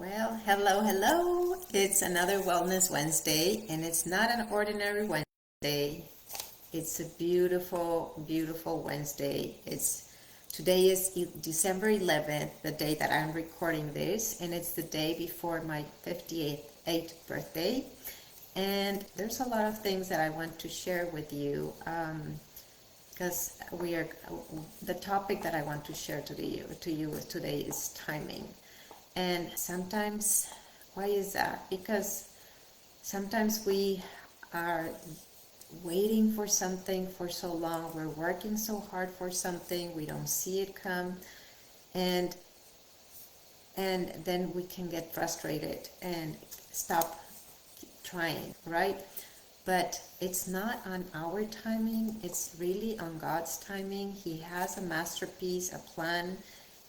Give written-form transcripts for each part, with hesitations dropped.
Well, hello, hello. It's another Wellness Wednesday, and it's not an ordinary Wednesday. It's a beautiful, beautiful Wednesday. Today is December 11th, the day that I'm recording this, and it's the day before my 58th birthday. And there's a lot of things that I want to share with you, because the topic that I want to share to you today is timing. And sometimes, why is that? Because sometimes we are waiting for something for so long, we're working so hard for something, we don't see it come, and then we can get frustrated and stop trying, right? But it's not on our timing, it's really on God's timing. He has a masterpiece, a plan,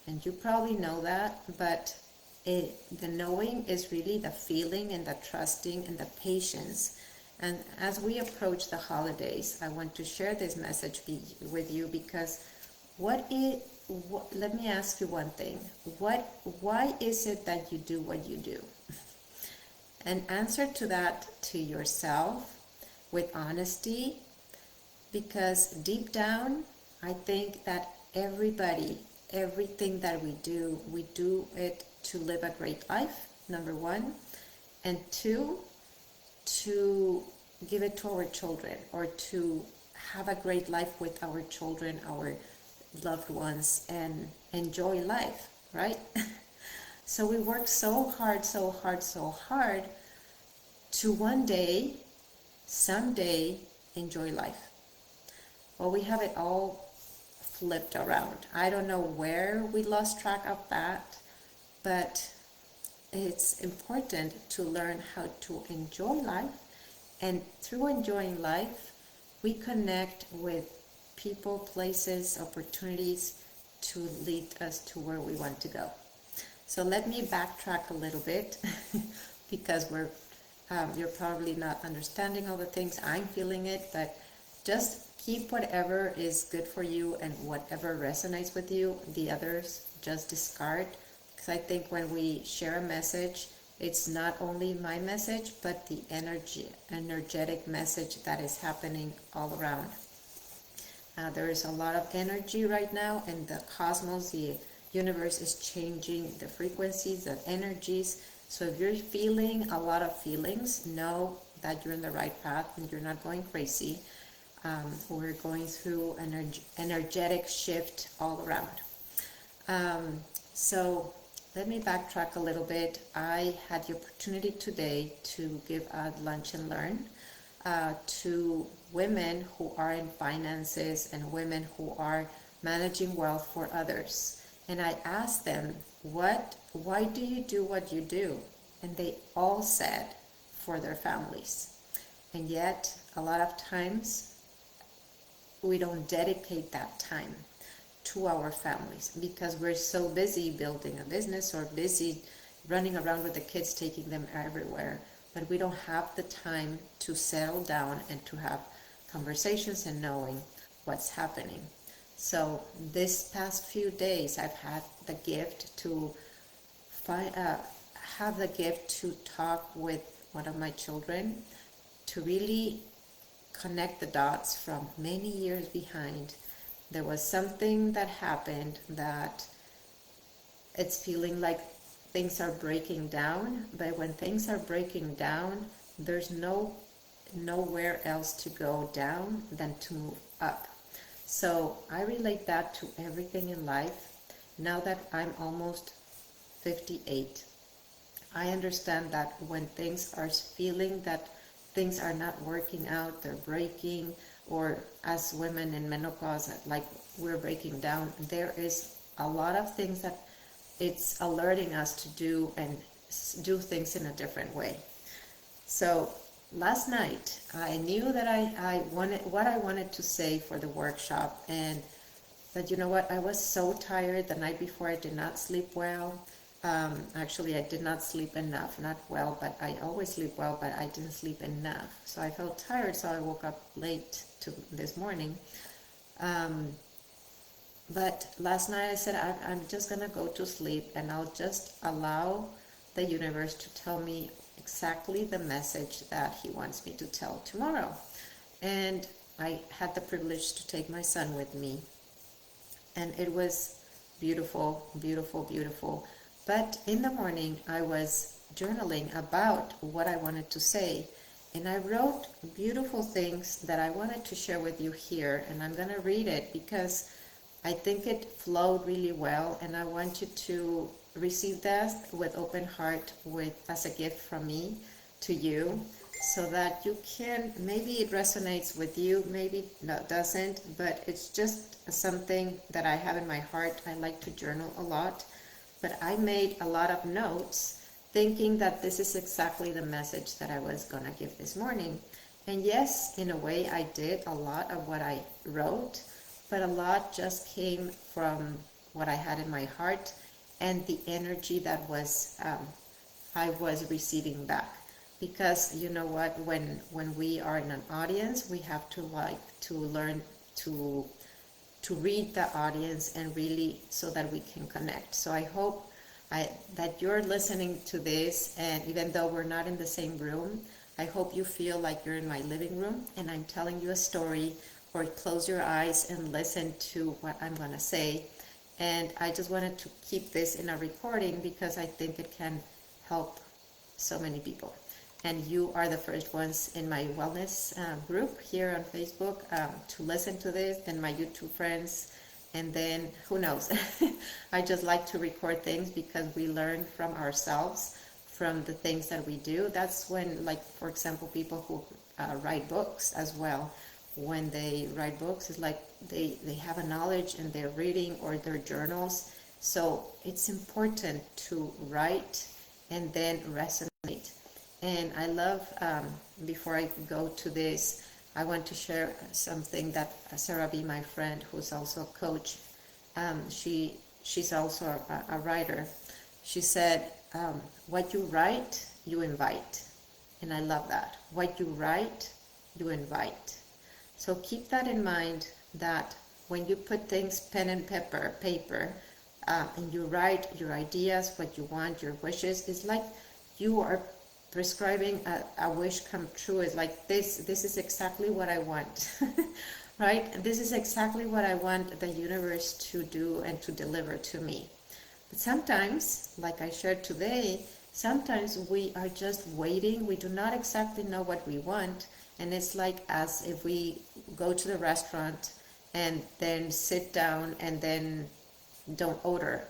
and you probably know that, but the knowing is really the feeling and the trusting and the patience. And as we approach the holidays, I want to share this message with you because let me ask you one thing. Why is it that you do what you do? An answer to that to yourself with honesty, because deep down, I think that everything that we do it to live a great life, number one, and two, to give it to our children, or to have a great life with our children, our loved ones, and enjoy life, right? So we work so hard to one day, someday, enjoy life. Well, we have it all flipped around. I don't know where we lost track of that, but it's important to learn how to enjoy life, and through enjoying life, we connect with people, places, opportunities to lead us to where we want to go. So let me backtrack a little bit because you're probably not understanding all the things. I'm feeling it, but just keep whatever is good for you and whatever resonates with you. The others just discard. Because I think when we share a message, it's not only my message, but the energetic message that is happening all around. There is a lot of energy right now, and the cosmos, the universe is changing the frequencies, the energies. So if you're feeling a lot of feelings, know that you're in the right path and you're not going crazy. We're going through an energetic shift all around. So let me backtrack a little bit. I had the opportunity today to give a lunch and learn to women who are in finances and women who are managing wealth for others. And I asked them, why do you do what you do? And they all said, for their families. And yet, a lot of times, we don't dedicate that time to our families because we're so busy building a business or busy running around with the kids, taking them everywhere. But we don't have the time to settle down and to have conversations and knowing what's happening. So this past few days, I've had the gift to talk with one of my children to really connect the dots from many years behind. There was something that happened that it's feeling like things are breaking down, but when things are breaking down, there's nowhere else to go down than to move up. So I relate that to everything in life. Now that I'm almost 58, I understand that when things are feeling that things are not working out, they're breaking, or as women in menopause, like we're breaking down, there is a lot of things that it's alerting us to do and do things in a different way. So last night, I knew that I wanted to say for the workshop, and that, you know what, I was so tired the night before. I did not sleep well. Actually, I did not sleep enough, not well, but I always sleep well, but I didn't sleep enough. So I felt tired, so I woke up late this morning. But last night I said, I'm just going to go to sleep, and I'll just allow the universe to tell me exactly the message that he wants me to tell tomorrow. And I had the privilege to take my son with me, and it was beautiful, beautiful, beautiful. But in the morning, I was journaling about what I wanted to say, and I wrote beautiful things that I wanted to share with you here, and I'm going to read it because I think it flowed really well, and I want you to receive that with open heart, with as a gift from me to you, so that you can, maybe it resonates with you, maybe it doesn't, but it's just something that I have in my heart. I like to journal a lot, but I made a lot of notes thinking that this is exactly the message that I was going to give this morning. And yes, in a way I did a lot of what I wrote, but a lot just came from what I had in my heart and the energy that was I was receiving back. Because you know what, when we are in an audience, we have to learn to read the audience, and really so that we can connect. So I hope that you're listening to this, and even though we're not in the same room, I hope you feel like you're in my living room and I'm telling you a story, or close your eyes and listen to what I'm going to say. And I just wanted to keep this in a recording because I think it can help so many people. And you are the first ones in my wellness group here on Facebook to listen to this, and my YouTube friends, and then who knows. I just like to record things because we learn from ourselves, from the things that we do. That's when, like, for example, people who write books as well, when they write books, it's like they have a knowledge and they're reading, or their journals. So it's important to write and then resonate. And I love, before I go to this, I want to share something that Sarah B., my friend, who's also a coach, she's also a writer. She said, what you write, you invite. And I love that. What you write, you invite. So keep that in mind, that when you put things pen and paper, and you write your ideas, what you want, your wishes, it's like you are prescribing a wish come true. Is like this is exactly what I want. Right? This is exactly what I want the universe to do and to deliver to me. But sometimes, like I shared today, sometimes we are just waiting. We do not exactly know what we want, and it's like as if we go to the restaurant and then sit down and then don't order,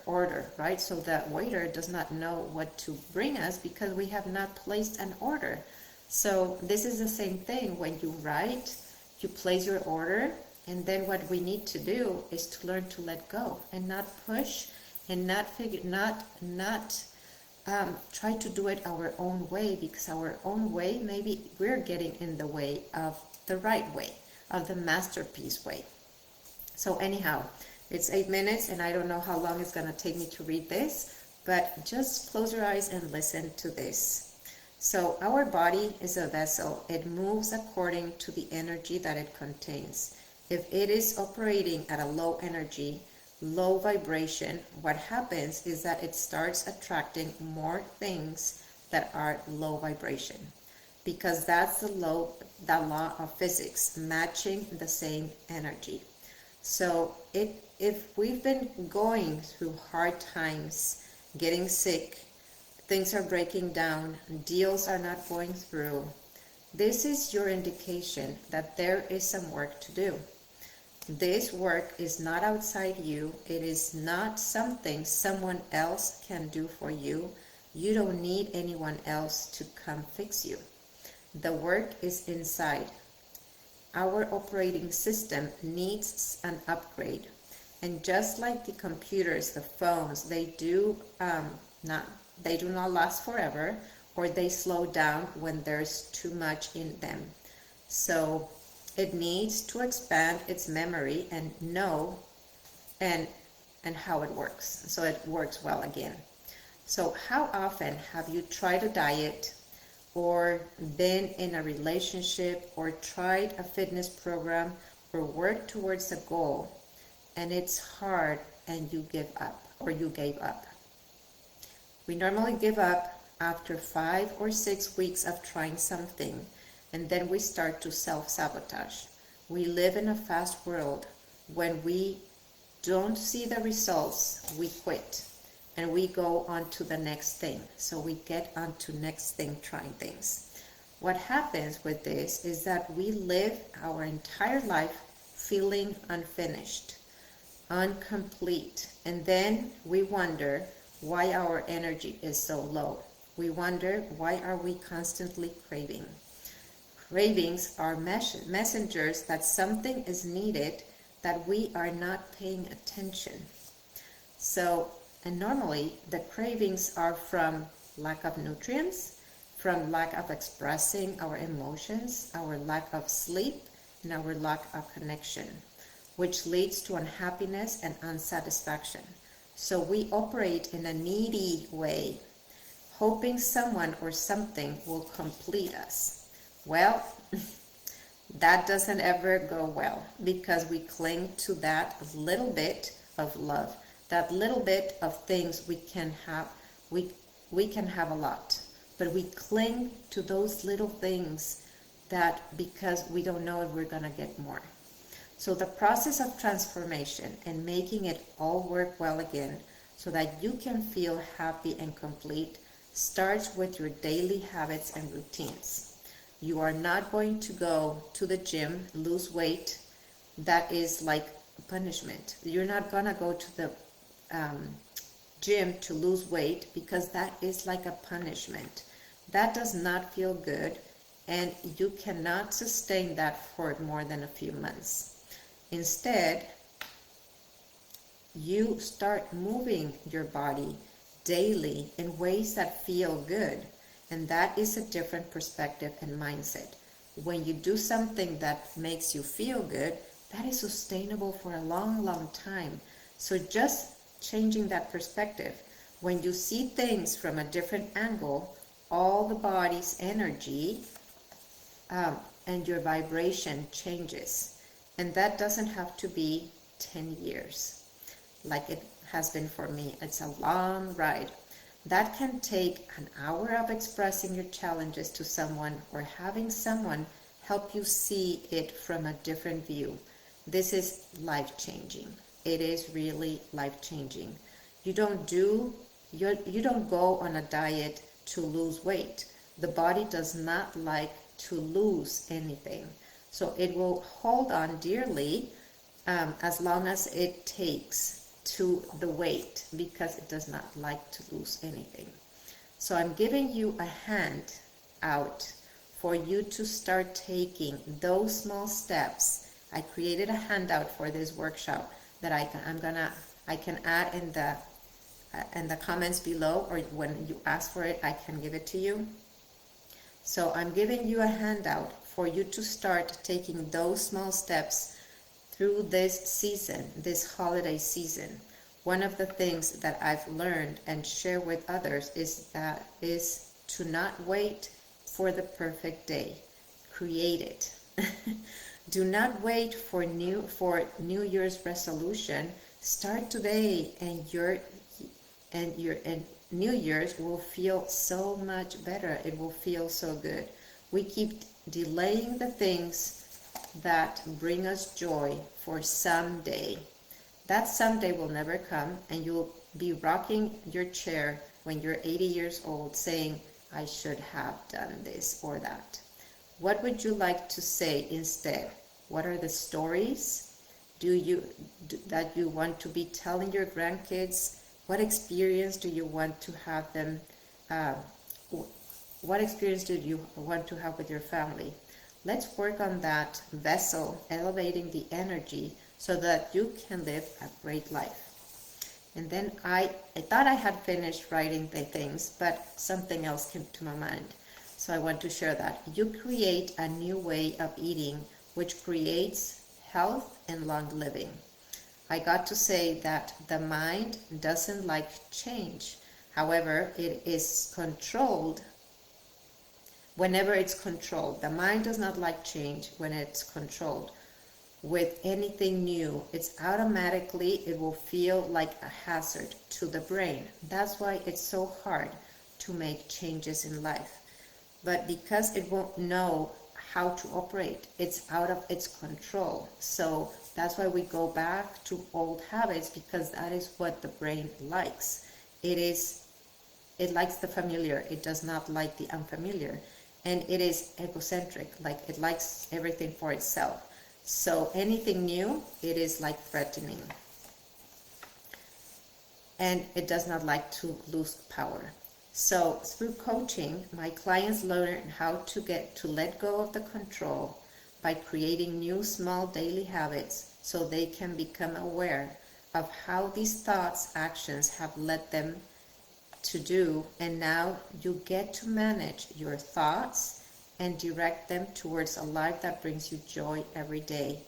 right? So that waiter does not know what to bring us because we have not placed an order. So this is the same thing. When you write, you place your order, and then what we need to do is to learn to let go and not push, and not try to do it our own way, because our own way, maybe we're getting in the way of the right way, of the masterpiece way. So anyhow, it's 8 minutes, and I don't know how long it's going to take me to read this, but just close your eyes and listen to this. So our body is a vessel. It moves according to the energy that it contains. If it is operating at a low energy, low vibration, what happens is that it starts attracting more things that are low vibration, because that's the law of physics, matching the same energy. So if we've been going through hard times, getting sick, things are breaking down, deals are not going through, this is your indication that there is some work to do. This work is not outside you. It is not something someone else can do for you. You don't need anyone else to come fix you. The work is inside. Our operating system needs an upgrade. And just like the computers, the phones, they do not last forever, or they slow down when there's too much in them. So it needs to expand its memory and know and how it works, so it works well again. So how often have you tried a diet, or been in a relationship, or tried a fitness program, or worked towards a goal, and it's hard and you give up, or you gave up? We normally give up after 5 or 6 weeks of trying something, and then we start to self-sabotage. We live in a fast world. When we don't see the results, we quit and we go on to the next thing. So we get on to next thing, trying things. What happens with this is that we live our entire life feeling unfinished, incomplete, and then we wonder why our energy is so low. We wonder, why are we constantly craving? Cravings are messengers that something is needed, that we are not paying attention. So, and normally the cravings are from lack of nutrients, from lack of expressing our emotions, our lack of sleep, and our lack of connection, which leads to unhappiness and unsatisfaction. So we operate in a needy way, hoping someone or something will complete us. Well, that doesn't ever go well, because we cling to that little bit of love, that little bit of things we can have. We can have a lot, but we cling to those little things that, because we don't know if we're gonna get more. So the process of transformation and making it all work well again, so that you can feel happy and complete, starts with your daily habits and routines. You are not going to go to the gym, lose weight. That is like punishment. You're not gonna go to the gym to lose weight, because that is like a punishment. That does not feel good, and you cannot sustain that for more than a few months. Instead, you start moving your body daily in ways that feel good, and that is a different perspective and mindset. When you do something that makes you feel good, that is sustainable for a long, long time. So just changing that perspective, when you see things from a different angle, all the body's energy and your vibration changes. And that doesn't have to be 10 years like it has been for me. It's a long ride. That can take an hour of expressing your challenges to someone, or having someone help you see it from a different view. This is life-changing. It is really life-changing. You don't go on a diet to lose weight. The body does not like to lose anything. So it will hold on dearly as long as it takes to the weight, because it does not like to lose anything. So I'm giving you a hand out for you to start taking those small steps. I created a handout for this workshop that I can add in the comments below, or when you ask for it, I can give it to you. So I'm giving you a handout for you to start taking those small steps through this season, this holiday season. One of the things that I've learned and share with others is to not wait for the perfect day. Create it. Do not wait for New Year's resolution. Start today, and New Year's will feel so much better. It will feel so good. We keep delaying the things that bring us joy for someday. That someday will never come, and you'll be rocking your chair when you're 80 years old saying, I should have done this or that. What would you like to say instead? What are the stories that you want to be telling your grandkids? What experience do you want to have them? What experience do you want to have with your family? Let's work on that vessel, elevating the energy so that you can live a great life. And then I thought I had finished writing the things, but something else came to my mind. So I want to share that. You create a new way of eating, which creates health and long living. I got to say that the mind doesn't like change. However, it is controlled whenever it's controlled. The mind does not like change when it's controlled. With anything new, it will feel like a hazard to the brain. That's why it's so hard to make changes in life. But because it won't know how to operate, it's out of its control. So that's why we go back to old habits, because that is what the brain likes. It likes the familiar. It does not like the unfamiliar. And it is egocentric, like it likes everything for itself. So anything new, it is like threatening. And it does not like to lose power. So through coaching, my clients learn how to let go of the control by creating new small daily habits so they can become aware of how these thoughts, actions have led them to do, and now you get to manage your thoughts and direct them towards a life that brings you joy every day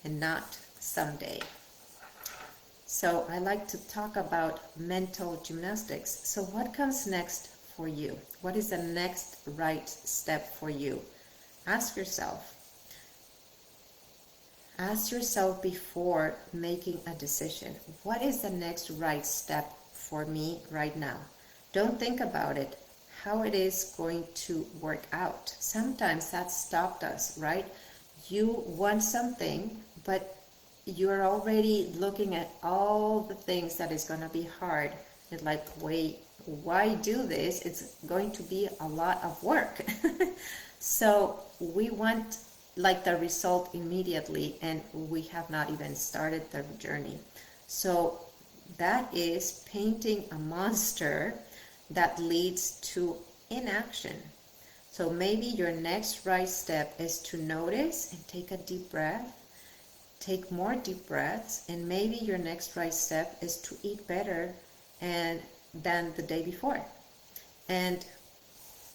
and not someday. So I like to talk about mental gymnastics. So what comes next for you? What is the next right step for you? Ask yourself. Ask yourself before making a decision. What is the next right step for me right now? Don't think about it, how it is going to work out. Sometimes that stopped us, right? You want something, but you're already looking at all the things that is going to be hard. It's like, wait, why do this? It's going to be a lot of work. So we want like the result immediately, and we have not even started the journey. So that is painting a monster that leads to inaction. So maybe your next right step is to notice and take a deep breath. Take more deep breaths, and maybe your next right step is to eat better than the day before. And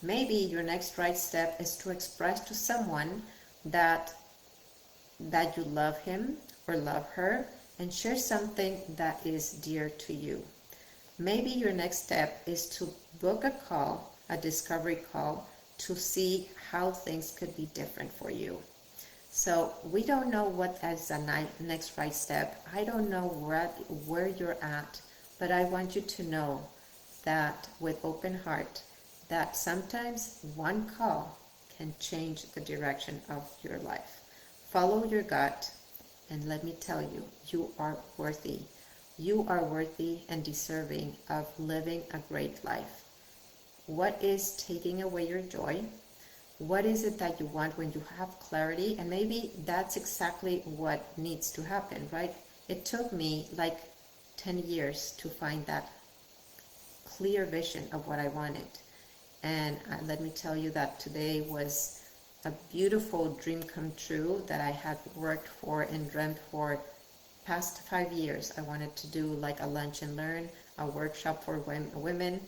maybe your next right step is to express to someone that you love him or love her, and share something that is dear to you. Maybe your next step is to book a call, a discovery call, to see how things could be different for you. So we don't know what is the next right step. I don't know where you're at, but I want you to know that with open heart, that sometimes one call can change the direction of your life. Follow your gut, and let me tell you, you are worthy. You are worthy and deserving of living a great life. What is taking away your joy? What is it that you want when you have clarity? And maybe that's exactly what needs to happen, right? It took me like 10 years to find that clear vision of what I wanted. And let me tell you that today was a beautiful dream come true that I had worked for and dreamt for past 5 years. I wanted to do like a lunch and learn, a workshop for women,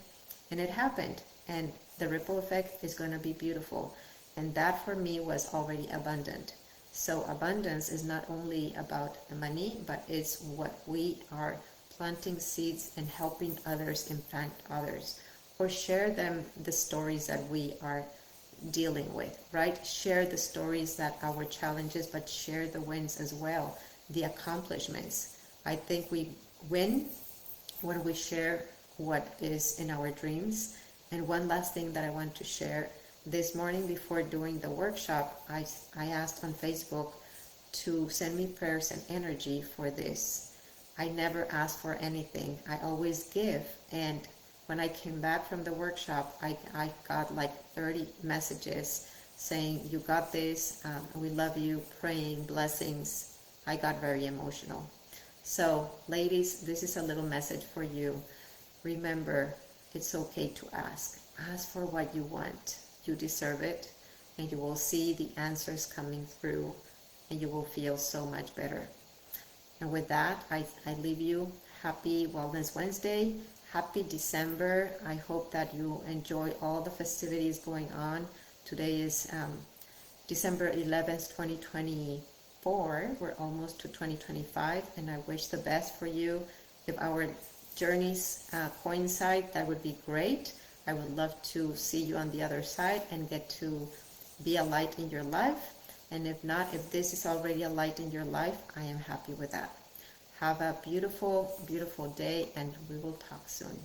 and it happened. And the ripple effect is going to be beautiful. And that for me was already abundant. So abundance is not only about the money, but it's what we are planting seeds and helping others implant others, or share them the stories that we are dealing with, right? Share the stories that our challenges, but share the wins as well, the accomplishments. I think we win when we share what is in our dreams. And one last thing that I want to share. This morning before doing the workshop, I asked on Facebook to send me prayers and energy for this. I never ask for anything. I always give. And when I came back from the workshop, I got like 30 messages saying, you got this, we love you, praying, blessings. I got very emotional. So ladies, this is a little message for you. Remember, it's okay to ask. Ask for what you want. You deserve it, and you will see the answers coming through, and you will feel so much better. And with that, I leave you. Happy Wellness Wednesday. Happy December. I hope that you enjoy all the festivities going on. Today is December 11th, 2024. We're almost to 2025, and I wish the best for you. If our journeys coincide, that would be great. I would love to see you on the other side and get to be a light in your life. And if not, if this is already a light in your life, I am happy with that. Have a beautiful, beautiful day, and we will talk soon.